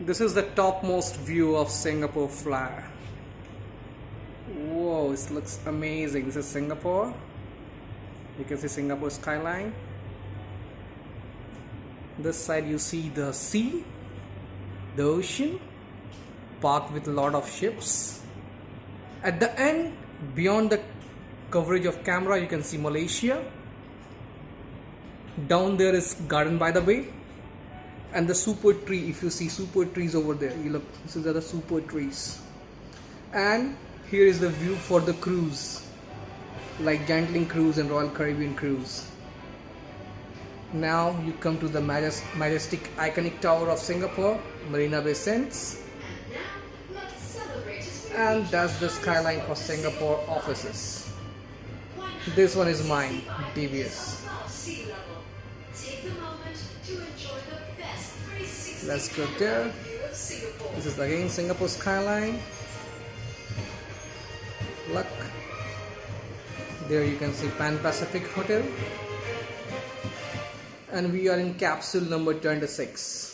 This is the topmost view of Singapore Flyer. Whoa, it looks amazing. This is Singapore. You can see Singapore skyline. This side you see the sea, the ocean, parked with a lot of ships. At the end, beyond the coverage of camera, you can see Malaysia. Down there is Garden by the Bay. And the super tree, if you see super trees over there, you look, this is the super trees. And here is the view for the cruise, like Genting Cruise and Royal Caribbean Cruise. Now you come to the majestic iconic tower of Singapore, Marina Bay Sands. And that's the skyline for Singapore offices. This one is mine, DBS. Let's go there. This is again Singapore skyline. Look. There you can see Pan Pacific Hotel. And we are in capsule number 26.